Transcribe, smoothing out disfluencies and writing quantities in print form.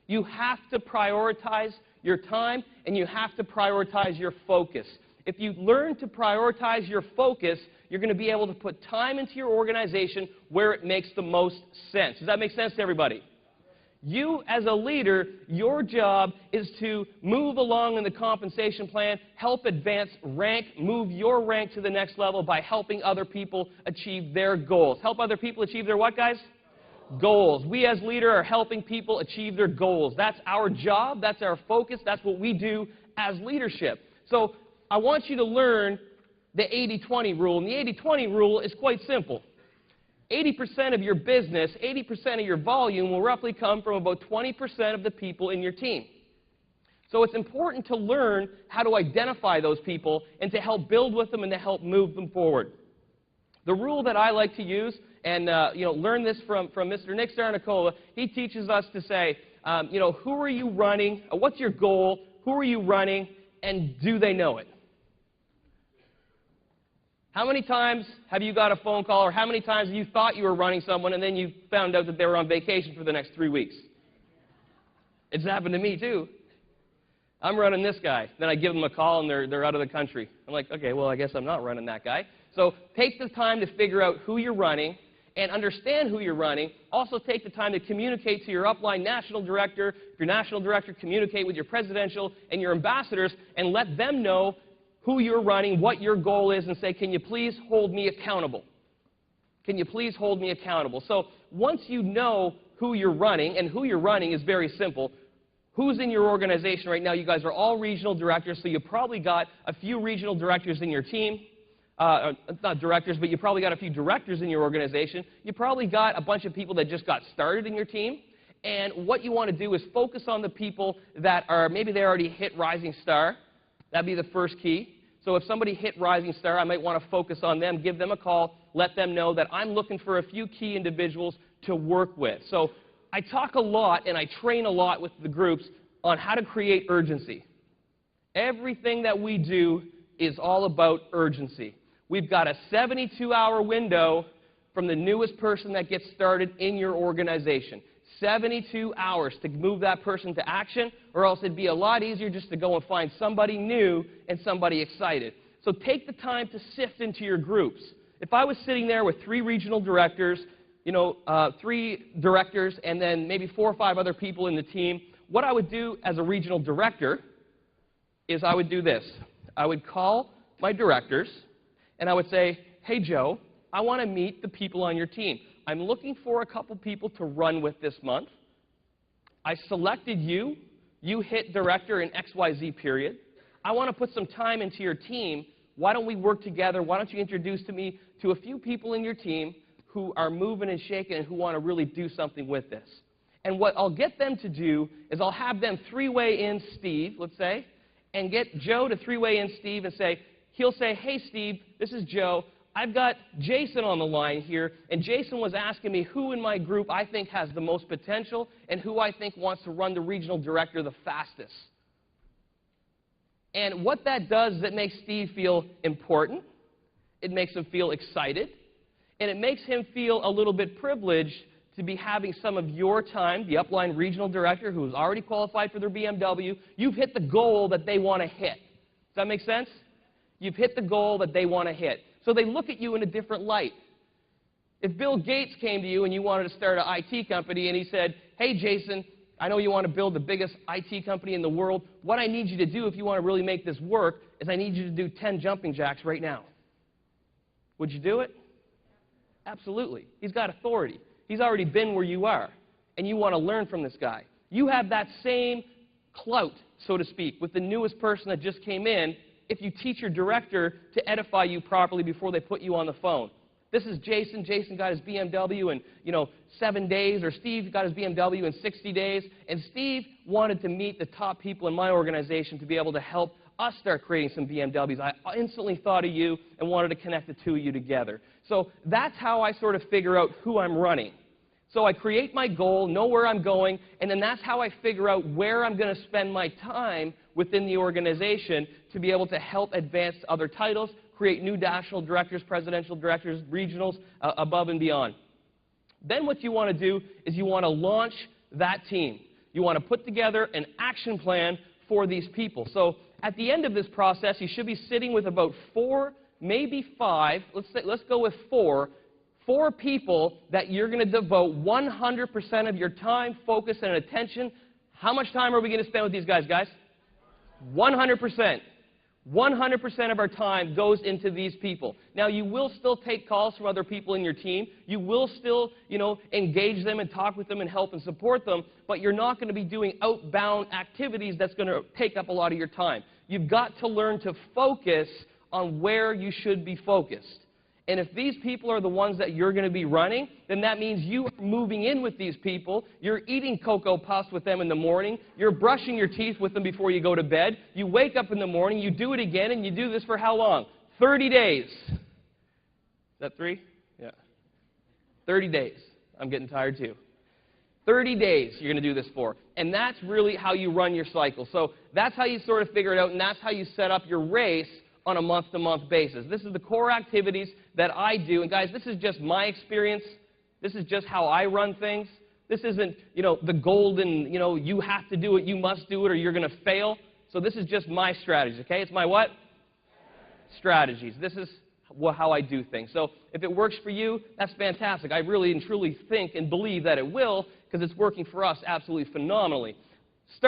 You have to prioritize your time, and you have to prioritize your focus. If you learn to prioritize your focus, you're going to be able to put time into your organization where it makes the most sense. Does that make sense to everybody? You, as a leader, your job is to move along in the compensation plan, help advance rank, move your rank to the next level by helping other people achieve their goals. Help other people achieve their what, guys? Goals. We, as leader, are helping people achieve their goals. That's our job. That's our focus. That's what we do as leadership. So I want you to learn the 80-20 rule. And the 80-20 rule is quite simple. 80% of your business, 80% of your volume will roughly come from about 20% of the people in your team. So it's important to learn how to identify those people and to help build with them and to help move them forward. The rule that I like to use, and learn this from Mr. Nick Sarnicola, he teaches us to say, who are you running, what's your goal, who are you running, and do they know it? How many times have you got a phone call, or how many times have you thought you were running someone and then you found out that they were on vacation for the next 3 weeks? It's happened to me too. I'm running this guy. Then I give them a call and they're out of the country. I'm like, okay, well, I guess I'm not running that guy. So take the time to figure out who you're running and understand who you're running. Also take the time to communicate to your upline national director. If your national director, communicate with your presidential and your ambassadors and let them know who you're running, what your goal is, and say, can you please hold me accountable? Can you please hold me accountable? So once you know who you're running, and who you're running is very simple. Who's in your organization right now? You guys are all regional directors, so you probably got a few regional directors in your team. Not directors, but you probably got a few directors in your organization. You probably got a bunch of people that just got started in your team. And what you want to do is focus on the people that are, maybe they already hit Rising Star. That'd be the first key. So if somebody hit Rising Star, I might want to focus on them, give them a call, let them know that I'm looking for a few key individuals to work with. So I talk a lot and I train a lot with the groups on how to create urgency. Everything that we do is all about urgency. We've got a 72-hour window from the newest person that gets started in your organization. 72 hours to move that person to action, or else it'd be a lot easier just to go and find somebody new and somebody excited. So take the time to sift into your groups. If I was sitting there with 3 regional directors, 3 directors, and then maybe 4 or 5 other people in the team, what I would do as a regional director is I would do this. I would call my directors, and I would say, hey, Joe, I want to meet the people on your team. I'm looking for a couple people to run with this month. I selected you. You hit director in XYZ period. I want to put some time into your team. Why don't we work together? Why don't you introduce me to a few people in your team who are moving and shaking and who want to really do something with this? And what I'll get them to do is I'll have them 3-way in Steve, let's say, and get Joe to 3-way in Steve and say, he'll say, hey, Steve, this is Joe. I've got Jason on the line here, and Jason was asking me who in my group I think has the most potential and who I think wants to run the regional director the fastest. And what that does is it makes Steve feel important, it makes him feel excited, and it makes him feel a little bit privileged to be having some of your time, the upline regional director who is already qualified for their BMW. You've hit the goal that they want to hit. Does that make sense? You've hit the goal that they want to hit. So they look at you in a different light. If Bill Gates came to you and you wanted to start an IT company and he said, hey, Jason, I know you want to build the biggest IT company in the world. What I need you to do if you want to really make this work is I need you to do 10 jumping jacks right now. Would you do it? Absolutely. He's got authority. He's already been where you are, and you want to learn from this guy. You have that same clout, so to speak, with the newest person that just came in if you teach your director to edify you properly before they put you on the phone. This is Jason. Jason got his BMW in 7 days, or Steve got his BMW in 60 days, and Steve wanted to meet the top people in my organization to be able to help us start creating some BMWs. I instantly thought of you and wanted to connect the two of you together. So that's how I sort of figure out who I'm running. So I create my goal, know where I'm going, and then that's how I figure out where I'm going to spend my time within the organization to be able to help advance other titles, create new national directors, presidential directors, regionals, above and beyond. Then what you want to do is you want to launch that team. You want to put together an action plan for these people. So at the end of this process, you should be sitting with about 4, maybe 5, let's go with 4 people that you're going to devote 100% of your time, focus, and attention. How much time are we going to spend with these guys, guys? 100%. 100% of our time goes into these people. Now, you will still take calls from other people in your team. You will still, engage them and talk with them and help and support them, but you're not going to be doing outbound activities that's going to take up a lot of your time. You've got to learn to focus on where you should be focused. And if these people are the ones that you're going to be running, then that means you are moving in with these people. You're eating Cocoa Puffs with them in the morning. You're brushing your teeth with them before you go to bed. You wake up in the morning. You do it again, and you do this for how long? 30 days. Is that 3? Yeah. 30 days. I'm getting tired too. 30 days you're going to do this for. And that's really how you run your cycle. So that's how you sort of figure it out, and that's how you set up your race on a month-to-month basis. This is the core activities that I do. And guys, this is just my experience. This is just how I run things. This isn't, the golden, you have to do it, you must do it, or you're going to fail. So this is just my strategies, okay? It's my what? Strategies. This is how I do things. So if it works for you, that's fantastic. I really and truly think and believe that it will, because it's working for us absolutely phenomenally. Start